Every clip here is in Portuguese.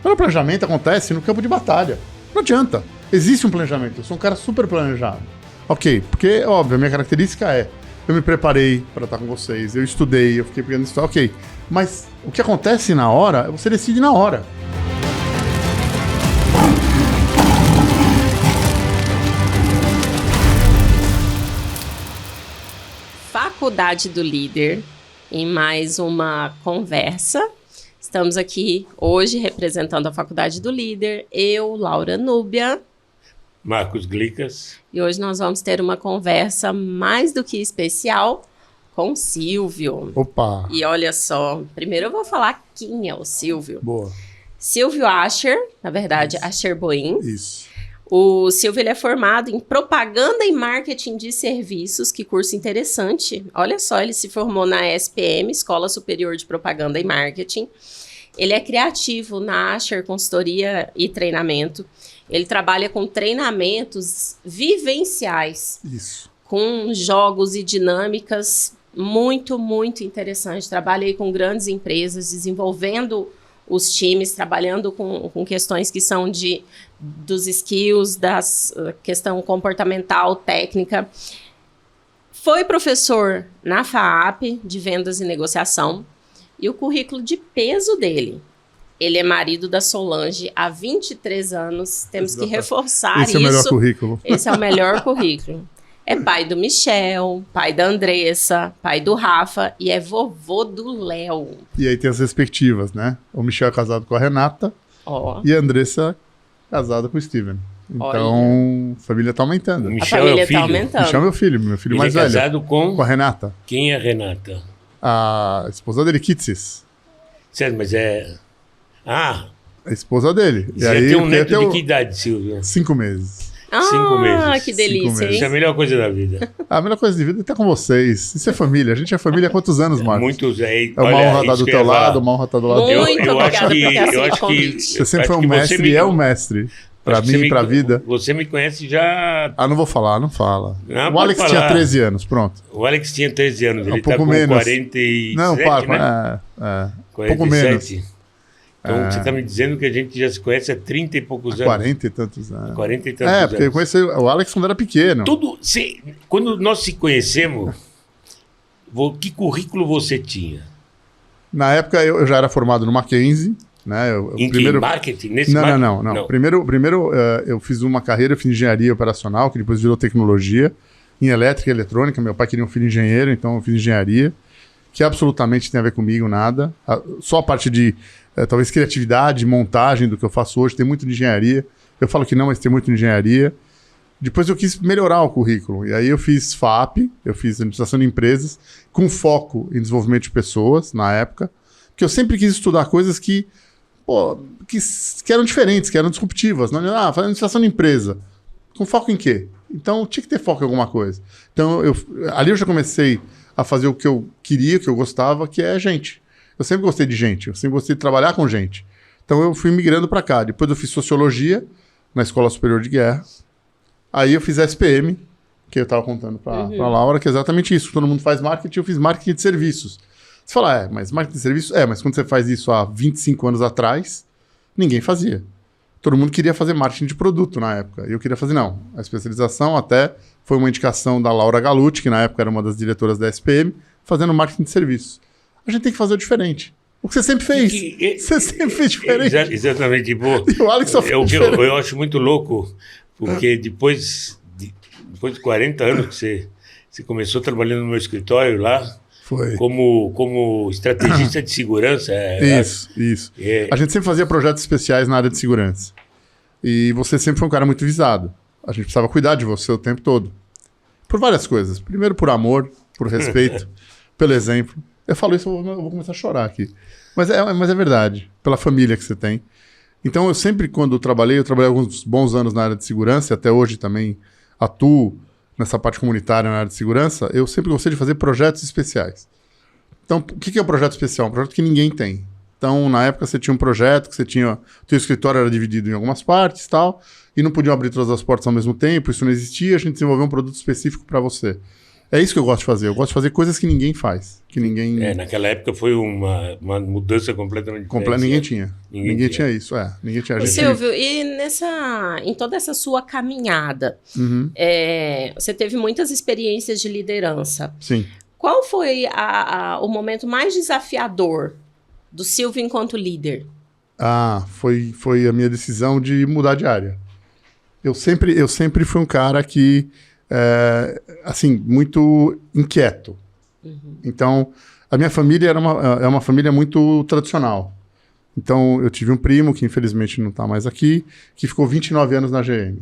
Quando o planejamento acontece no campo de batalha. Não adianta. Existe um planejamento. Eu sou um cara super planejado. Ok, porque, óbvio, a minha característica é... Eu me preparei para estar com vocês, eu estudei, eu fiquei pegando história, ok. Mas o que acontece na hora, você decide na hora. Faculdade do Líder, em mais uma conversa. Estamos aqui hoje representando a Faculdade do Líder, eu, Laura Núbia. Marcos Glicas. E hoje nós vamos ter uma conversa mais do que especial com o Silvio. Opa! E olha só, primeiro eu vou falar quem é o Silvio. Boa. Silvio Asher, na verdade, Asher Boim. Isso. O Silvio ele é formado em Propaganda e Marketing de Serviços, que curso interessante. Olha só, ele se formou na SPM, Escola Superior de Propaganda e Marketing. Ele é criativo na Asher Consultoria e Treinamento. Ele trabalha com treinamentos vivenciais. Isso. Com jogos e dinâmicas muito, muito interessantes. Trabalhei com grandes empresas, desenvolvendo os times, trabalhando com questões que são dos skills, questão comportamental, técnica. Foi professor na FAAP de Vendas e Negociação. E o currículo de peso dele. Ele é marido da Solange há 23 anos. Temos que reforçar isso. Esse é o melhor currículo. Esse é o melhor currículo. É pai do Michel, pai da Andressa, pai do Rafa e é vovô do Léo. E aí tem as respectivas, né? O Michel é casado com a Renata e a Andressa casada com o Steven. Então, a família tá aumentando. O Michel é o filho. Tá aumentando. Michel é meu filho Ele mais é velho. casado com a Renata. Quem é a Renata? A esposa dele, Kitsis. Certo, mas é... Ah! A esposa dele. Você já tem um neto de que idade, Silvio? 5 meses. 5 meses. Que delícia, hein? Isso é a melhor coisa da vida. A melhor coisa de vida é estar com vocês. Isso é família. A gente é família há quantos anos, Marcos? Muitos aí. É uma honra estar do teu lado, uma honra estar do lado Muito do eu acho que convite. Você sempre foi um mestre e é um mestre. Pra mim e pra vida. Você me conhece já... Ah, não vou falar, não fala. Não, o Alex falar. tinha 13 anos, pronto. O Alex tinha 13 anos, ele pouco tá com menos. 47, Não, para, né? Pouco menos. Então você tá me dizendo que a gente já se conhece há 30 e poucos anos. 40 e tantos anos. 40 e tantos anos. Porque eu conheci o Alex quando era pequeno. Quando nós se conhecemos, que currículo você tinha? Na época eu já era formado no Mackenzie. Né? Em marketing? Nesse marketing? Não. Primeiro eu fiz uma carreira, eu fiz engenharia operacional, que depois virou tecnologia, em elétrica e eletrônica. Meu pai queria um filho engenheiro, então eu fiz engenharia, que absolutamente tem a ver comigo, nada. Só a parte de, talvez, criatividade, montagem do que eu faço hoje, tem muito de engenharia. Eu falo que não, mas tem muito de engenharia. Depois eu quis melhorar o currículo, e aí eu fiz FAP, eu fiz administração de empresas, com foco em desenvolvimento de pessoas, na época, porque eu sempre quis estudar coisas que eram diferentes, que eram disruptivas. Não, fazer administração de empresa. Com foco em quê? Então, tinha que ter foco em alguma coisa. Então, ali eu já comecei a fazer o que eu queria, o que eu gostava, que é gente. Eu sempre gostei de gente, eu sempre gostei de trabalhar com gente. Então, eu fui migrando para cá. Depois eu fiz Sociologia, na Escola Superior de Guerra. Aí eu fiz SPM, que eu estava contando para a Laura, que é exatamente isso. Todo mundo faz marketing, eu fiz marketing de serviços. Você fala, mas marketing de serviços? Mas quando você faz isso há 25 anos atrás, ninguém fazia. Todo mundo queria fazer marketing de produto na época. E eu queria fazer, não. A especialização até foi uma indicação da Laura Galucci, que na época era uma das diretoras da SPM, fazendo marketing de serviços. A gente tem que fazer o diferente. O que você sempre fez. Você sempre fez diferente. Exatamente. E o Alex só fez diferente. Eu acho muito louco, porque depois de 40 anos que você começou trabalhando no meu escritório lá, foi. Como estrategista de segurança. Isso. A gente sempre fazia projetos especiais na área de segurança. E você sempre foi um cara muito visado. A gente precisava cuidar de você o tempo todo. Por várias coisas. Primeiro por amor, por respeito, pelo exemplo. Eu falo isso, eu vou começar a chorar aqui. Mas é verdade. Pela família que você tem. Então eu sempre, quando eu trabalhei alguns bons anos na área de segurança, e até hoje também atuo nessa parte comunitária na área de segurança, eu sempre gostei de fazer projetos especiais. Então, o que é um projeto especial? Um projeto que ninguém tem. Então, na época, você tinha um projeto que o teu escritório era dividido em algumas partes e tal, e não podiam abrir todas as portas ao mesmo tempo, isso não existia, a gente desenvolveu um produto específico para você. É isso que eu gosto de fazer. Eu gosto de fazer coisas que ninguém faz. Que ninguém... naquela época foi uma mudança completamente diferente. Ninguém tinha. Ninguém tinha isso. Ninguém tinha. Silvio, e em toda essa sua caminhada, você teve muitas experiências de liderança. Sim. Qual foi o momento mais desafiador do Silvio enquanto líder? Foi a minha decisão de mudar de área. Eu sempre fui um cara que, assim, muito inquieto. Então, a minha família é uma família muito tradicional. Então, eu tive um primo, que infelizmente não está mais aqui, que ficou 29 anos na GM.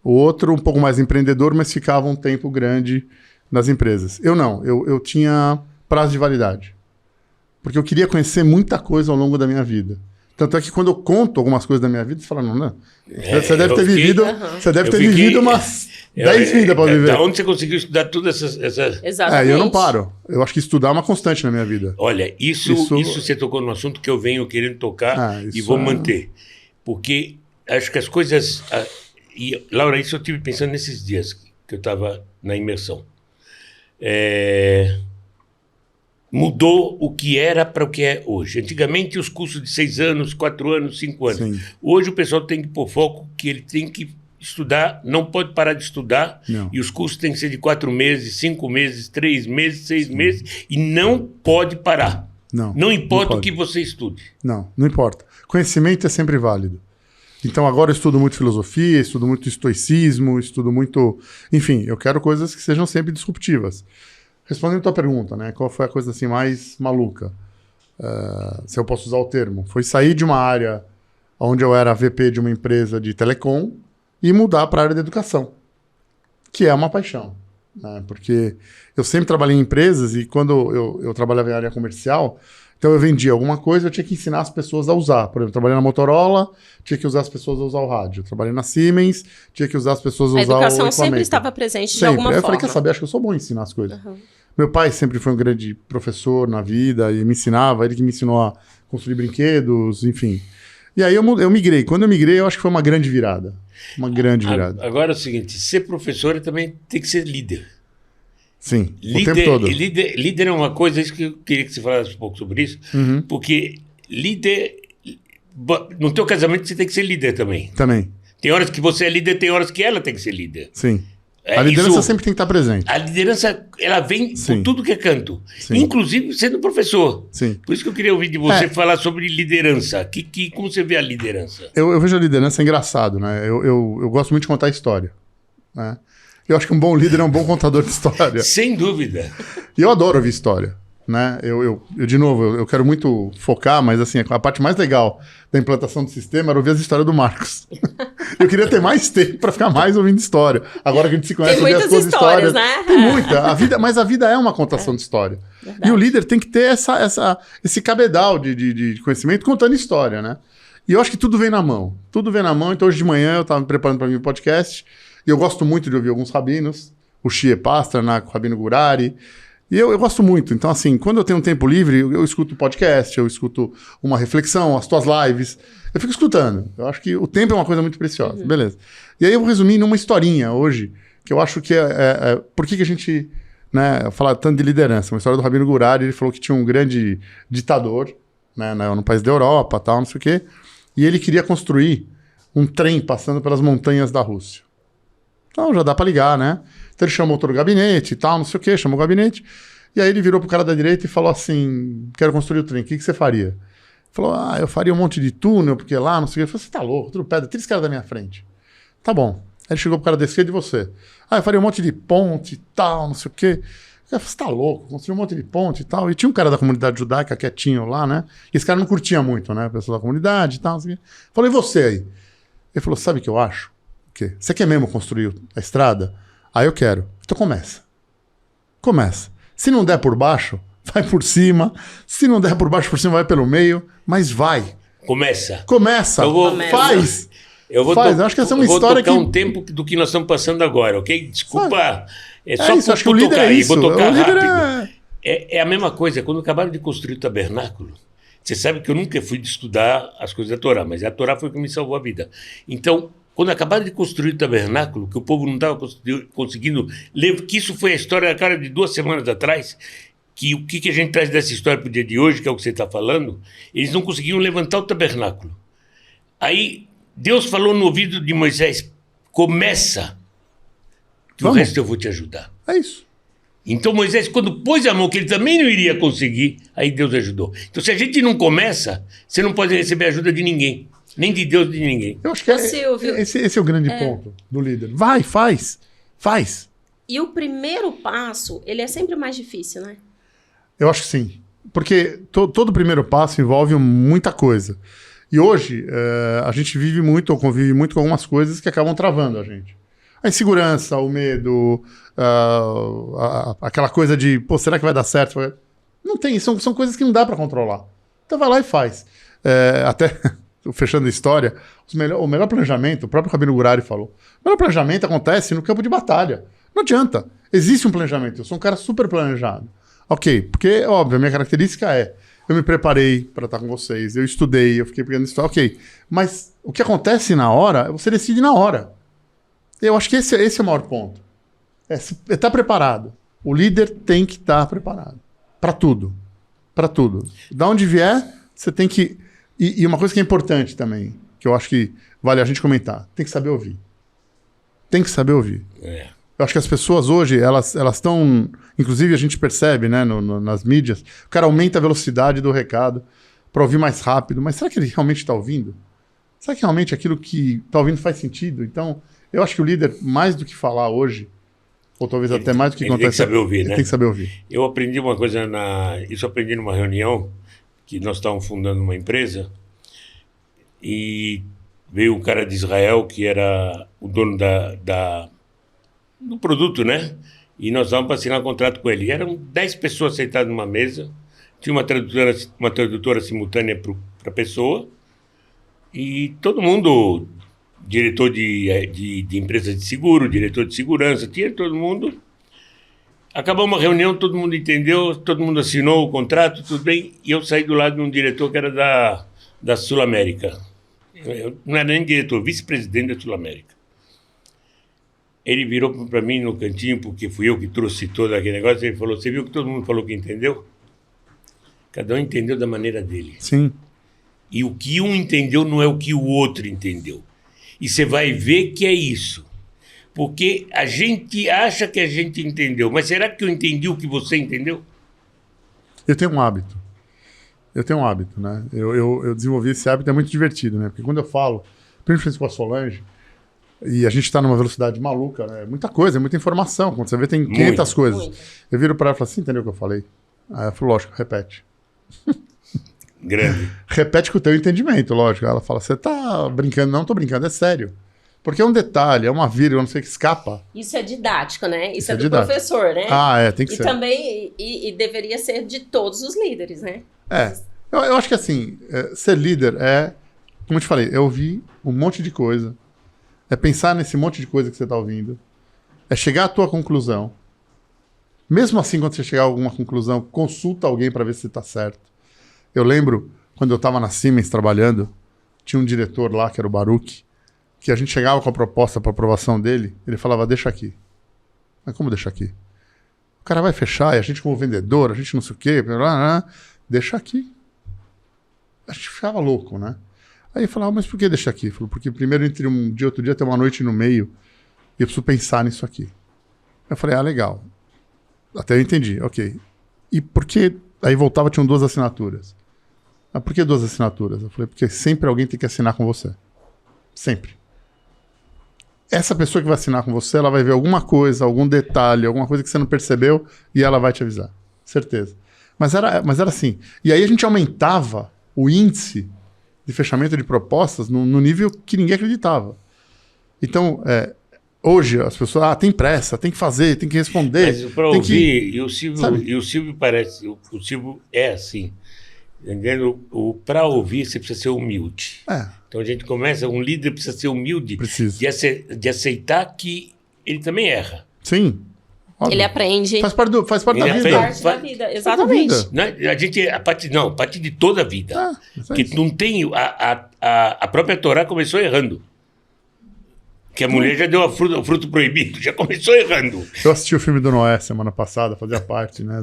O outro, um pouco mais empreendedor, mas ficava um tempo grande nas empresas. Eu não, eu tinha prazo de validade. Porque eu queria conhecer muita coisa ao longo da minha vida. Tanto é que quando eu conto algumas coisas da minha vida, você fala, não. Você deve ter vivido umas 10 vidas para viver. Da onde você conseguiu estudar todas essas... Exatamente. Eu não paro. Eu acho que estudar é uma constante na minha vida. Olha, isso você tocou num assunto que eu venho querendo tocar e vou manter. Porque acho que as coisas... E, Laura, isso eu estive pensando nesses dias que eu estava na imersão. Mudou o que era para o que é hoje. Antigamente, os cursos de 6 anos, 4 anos, 5 anos. Sim. Hoje, o pessoal tem que pôr foco que ele tem que estudar, não pode parar de estudar. Não. E os cursos têm que ser de 4 meses, 5 meses, 3 meses, 6 meses. E não pode parar. Não importa o que você estude. Não importa. Conhecimento é sempre válido. Então, agora eu estudo muito filosofia, estudo muito estoicismo, estudo muito... Enfim, eu quero coisas que sejam sempre disruptivas. Respondendo a tua pergunta, né? Qual foi a coisa assim mais maluca? Se eu posso usar o termo. Foi sair de uma área onde eu era VP de uma empresa de telecom e mudar para a área de educação, que é uma paixão. Né? Porque eu sempre trabalhei em empresas e quando eu trabalhava em área comercial, então eu vendia alguma coisa, eu tinha que ensinar as pessoas a usar. Por exemplo, eu trabalhei na Motorola, tinha que usar as pessoas a usar o rádio. Eu trabalhei na Siemens, tinha que usar as pessoas a usar o equipamento. A educação sempre estava presente de alguma forma. Eu falei, quer saber, acho que eu sou bom em ensinar as coisas. Meu pai sempre foi um grande professor na vida e me ensinava, ele que me ensinou a construir brinquedos, enfim. E aí eu migrei. Quando eu migrei, eu acho que foi uma grande virada. Uma grande virada. Agora é o seguinte, ser professor também tem que ser líder. Sim, o tempo todo. Líder é uma coisa, isso que eu queria que você falasse um pouco sobre isso, porque líder, no teu casamento você tem que ser líder também. Também. Tem horas que você é líder, tem horas que ela tem que ser líder. Sim. A liderança sempre tem que estar presente. A liderança, ela vem por tudo que é canto. Sim. Inclusive sendo professor. Sim. Por isso que eu queria ouvir de você falar sobre liderança. Como você vê a liderança? Eu vejo a liderança engraçado, né? Eu gosto muito de contar história. Né? Eu acho que um bom líder é um bom contador de história. Sem dúvida. E eu adoro ouvir história. Né? De novo, eu quero muito focar, mas assim, a parte mais legal da implantação do sistema era ouvir as histórias do Marcos. Eu queria ter mais tempo para ficar mais ouvindo história. Agora que a gente se conhece, tem muitas histórias, né? Tem muita. Mas a vida é uma contação de história. Verdade. E o líder tem que ter esse cabedal de conhecimento contando história, né? E eu acho que tudo vem na mão. Tudo vem na mão. Então, hoje de manhã eu estava me preparando para o podcast e eu gosto muito de ouvir alguns rabinos. O Shie Pasternak, o Rabino Gurari. E eu gosto muito. Então, assim, quando eu tenho um tempo livre, eu escuto podcast, eu escuto uma reflexão, as tuas lives. Eu fico escutando. Eu acho que o tempo é uma coisa muito preciosa. Beleza. E aí eu vou resumir numa historinha hoje, que eu acho que por que a gente fala tanto de liderança? Uma história do Rabino Gurari, ele falou que tinha um grande ditador, né, no país da Europa, tal, não sei o quê, e ele queria construir um trem passando pelas montanhas da Rússia. Então já dá para ligar, né? Então ele chamou todo o gabinete e tal, não sei o quê, chamou o gabinete. E aí ele virou pro cara da direita e falou assim, quero construir o trem, o que você faria? Ele falou, eu faria um monte de túnel, porque lá, não sei o quê. Ele falou, você tá louco, tudo pedra, tira esse cara da minha frente. Tá bom. Aí ele chegou pro cara da esquerda e você. Eu faria um monte de ponte e tal, não sei o quê. Ele falou, você tá louco, construir um monte de ponte e tal. E tinha um cara da comunidade judaica quietinho lá, né? E esse cara não curtia muito, né? A pessoa da comunidade e tal, não sei o quê. Falei, e você aí? Ele falou, sabe o que eu acho? O quê? Você quer mesmo construir a estrada? Aí eu quero. Então começa. Começa. Se não der por baixo, vai por cima. Se não der por baixo, por cima, vai pelo meio. Mas vai. Começa. Faz. Eu acho que essa é uma história que... Eu vou tocar um tempo do que nós estamos passando agora, ok? Desculpa. É só isso, acho que o líder é isso. Vou tocar rápido. É... É a mesma coisa. Quando acabaram de construir o tabernáculo, você sabe que eu nunca fui de estudar as coisas da Torá, mas a Torá foi o que me salvou a vida. Então, Quando acabaram de construir o tabernáculo, que o povo não estava conseguindo ler, que isso foi a história, cara, de 2 semanas atrás, que o que a gente traz dessa história para o dia de hoje, que é o que você está falando, eles não conseguiam levantar o tabernáculo. Aí Deus falou no ouvido de Moisés, começa, que o resto eu vou te ajudar. É isso. Então Moisés, quando pôs a mão, que ele também não iria conseguir, aí Deus ajudou. Então se a gente não começa, você não pode receber ajuda de ninguém. Nem de Deus, de ninguém. Eu acho que esse é o grande ponto do líder. Vai, faz. E o primeiro passo, ele é sempre mais difícil, né? Eu acho que sim. Porque todo primeiro passo envolve muita coisa. E hoje, a gente vive muito, ou convive muito com algumas coisas que acabam travando a gente. A insegurança, o medo, aquela coisa de, pô, será que vai dar certo? Não tem, são coisas que não dá para controlar. Então vai lá e faz. Até, fechando a história, o melhor planejamento, o próprio Rabino Gurari falou, o melhor planejamento acontece no campo de batalha. Não adianta. Existe um planejamento. Eu sou um cara super planejado. Ok, porque, óbvio, a minha característica eu me preparei para estar com vocês, eu estudei, eu fiquei pegando história, ok. Mas o que acontece na hora, você decide na hora. Eu acho que esse é o maior ponto. Estar preparado. O líder tem que estar preparado. Para tudo. Para tudo. Da onde vier, você tem que... E uma coisa que é importante também, que eu acho que vale a gente comentar, tem que saber ouvir. Tem que saber ouvir. Eu acho que as pessoas hoje, elas estão... Inclusive a gente percebe, né, nas mídias, o cara aumenta a velocidade do recado para ouvir mais rápido, mas será que ele realmente está ouvindo? Será que realmente aquilo que está ouvindo faz sentido? Então, eu acho que o líder, mais do que falar hoje, ou talvez até mais do que acontece... Ele tem que saber ouvir, né? Tem que saber ouvir. Eu aprendi uma coisa, isso eu aprendi numa reunião, que nós estávamos fundando uma empresa, e veio um cara de Israel, que era o dono do produto, né? E nós vamos para assinar um contrato com ele. E eram 10 pessoas sentadas numa mesa, tinha uma tradutora simultânea para a pessoa, e todo mundo, diretor de empresa de seguro, diretor de segurança, tinha todo mundo. Acabou a reunião, todo mundo entendeu, todo mundo assinou o contrato, tudo bem, e eu saí do lado de um diretor que era da Sul-América. Eu não era nem diretor, vice-presidente da Sul-América. Ele virou para mim no cantinho, porque fui eu que trouxe todo aquele negócio, ele falou, você viu que todo mundo falou que entendeu? Cada um entendeu da maneira dele. Sim. E o que um entendeu não é o que o outro entendeu. E você vai ver que é isso. Porque a gente acha que a gente entendeu, mas será que eu entendi o que você entendeu? Eu tenho um hábito, né? Eu desenvolvi esse hábito, é muito divertido, né? Porque quando eu falo, principalmente com a Solange, e a gente está numa velocidade maluca, né? Muita coisa, muita informação. Quando você vê, tem 500 coisas. Muito. Eu viro para ela e falo assim, entendeu o que eu falei? Aí ela falou, lógico, repete. Grande. Repete com o teu entendimento, lógico. Ela fala, você tá brincando? Não tô brincando, é sério. Porque é um detalhe, é uma vírgula, não sei o que escapa. Isso é didático, né? Isso é do didático. Professor, né? Tem que ser. E também, e deveria ser de todos os líderes, né? Eu acho que assim, ser líder como eu te falei, é ouvir um monte de coisa, é pensar nesse monte de coisa que você está ouvindo, é chegar à tua conclusão. Mesmo assim, quando você chegar a alguma conclusão, consulta alguém para ver se está certo. Eu lembro, quando eu estava na Siemens trabalhando, tinha um diretor lá, que era o Baruch, que a gente chegava com a proposta para aprovação dele, ele falava, deixa aqui. Mas como deixa aqui? O cara vai fechar, e a gente como vendedor, a gente não sei o quê, deixa aqui. A gente ficava louco, né? Aí eu falava, mas por que deixa aqui? Ele falou, porque primeiro entre um dia e outro dia tem uma noite no meio, e eu preciso pensar nisso aqui. Eu falei, legal. Até eu entendi, ok. E por que... Aí voltava, tinham 2 assinaturas. Por que 2 assinaturas? Eu falei, porque sempre alguém tem que assinar com você. Sempre. Essa pessoa que vai assinar com você, ela vai ver alguma coisa, algum detalhe, alguma coisa que você não percebeu, e ela vai te avisar. Certeza. Mas era assim. E aí a gente aumentava o índice de fechamento de propostas no nível que ninguém acreditava. Então, hoje as pessoas, tem pressa, tem que fazer, tem que responder. Mas para ouvir, e o Silvio parece, o Silvio é assim, entendeu? Para ouvir você precisa ser humilde. Então a gente começa, um líder precisa ser humilde, de aceitar que ele também erra. Sim. Óbvio. Ele aprende. Faz parte da vida. Faz parte da vida, exatamente. A gente, a partir de toda a vida. Porque não tem. A própria Torá começou errando. Que a mulher já deu o fruto proibido, já começou errando. Eu assisti o filme do Noé semana passada, fazia parte, né?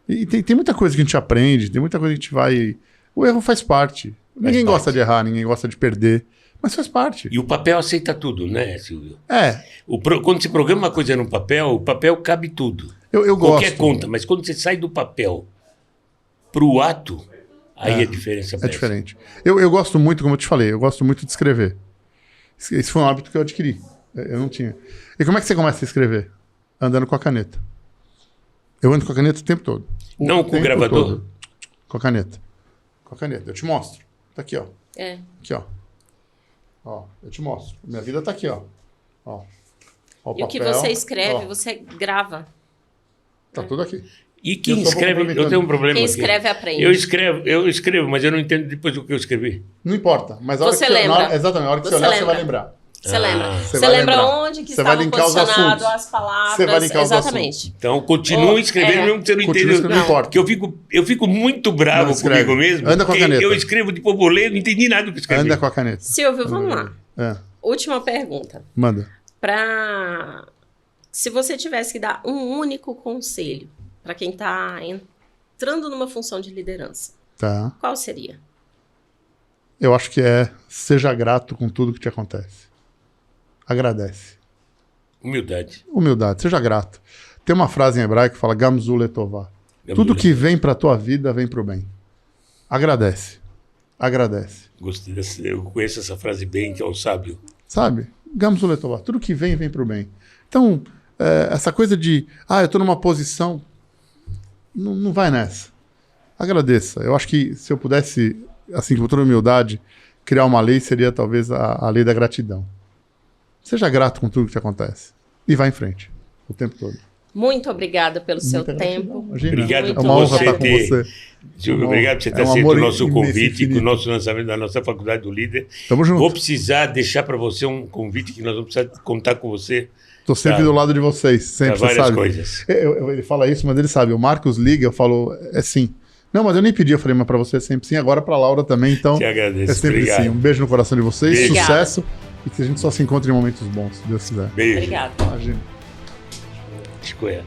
E tem muita coisa que a gente aprende, tem muita coisa que a gente vai... O erro faz parte. Ninguém gosta de errar, ninguém gosta de perder, mas faz parte. E o papel aceita tudo, né, Silvio? É. Quando você programa uma coisa no papel, o papel cabe tudo. Eu Qualquer gosto. conta, mas quando você sai do papel para o ato, aí a diferença É diferente. Eu gosto muito, como eu te falei, eu gosto muito de escrever. Esse foi um hábito que eu adquiri. Eu não tinha. E como é que você começa a escrever? Andando com a caneta. Eu ando com a caneta o tempo todo. Não com o gravador? Todo. Com a caneta. Com a caneta. Eu te mostro. Tá aqui, ó. Aqui, ó. Ó, eu te mostro. Minha vida tá aqui, ó. Ó o e papel, o que você escreve, você grava. Tá tudo aqui. E quem escreve, eu tenho um problema. Quem aqui. escreve aprende. Eu escrevo, mas eu não entendo depois do que eu escrevi. Não importa, mas a hora você que lembra. Exatamente, a hora que você olhar, você vai lembrar. Você lembra. Você lembra lembrar. onde que Você vai estava linkar os posicionado assuntos. as palavras. Você vai linkar os exatamente. Então, continua escrevendo mesmo que você não entenda. Não importa. Porque eu fico muito bravo comigo mesmo. Anda com a caneta. Eu escrevo de pobolê, não entendi nada do que escrevi. Anda com a caneta. Silvio, vamos lá. Última pergunta. Manda. Se você tivesse que dar um único conselho para quem está entrando numa função de liderança, qual seria? Eu acho que seja grato com tudo que te acontece. Agradece. Humildade, seja grato. Tem uma frase em hebraico que fala Gamzu letová. Tudo que vem para tua vida vem para o bem. Agradece. Gostei dessa, eu conheço essa frase bem, que é o sábio. Sabe? Gamzu letová. Tudo que vem para o bem. Então, essa coisa de, eu tô numa posição, não vai nessa. Agradeça. Eu acho que se eu pudesse, assim, com toda humildade, criar uma lei, seria talvez a lei da gratidão. Seja grato com tudo que te acontece. E vá em frente. O tempo todo. Muito obrigada pelo seu tempo. Obrigado por você ter... Obrigado por você ter aceito o nosso convite, com o nosso lançamento da nossa Faculdade do Líder. Tamo junto. Vou precisar deixar para você um convite que nós vamos precisar contar com você. Estou sempre do lado de vocês. Sempre, várias sabe? coisas. Ele fala isso, mas ele sabe. O Marcos liga, eu falo, sim. Não, mas eu nem pedi, eu falei, mas para você é sempre sim, agora para Laura também, então. Te agradeço. É sempre obrigado. sim. Um beijo no coração de vocês, Beijo. sucesso e que a gente só se encontre em momentos bons, se Deus quiser. Beijo. Obrigada. Imagina. Escolha.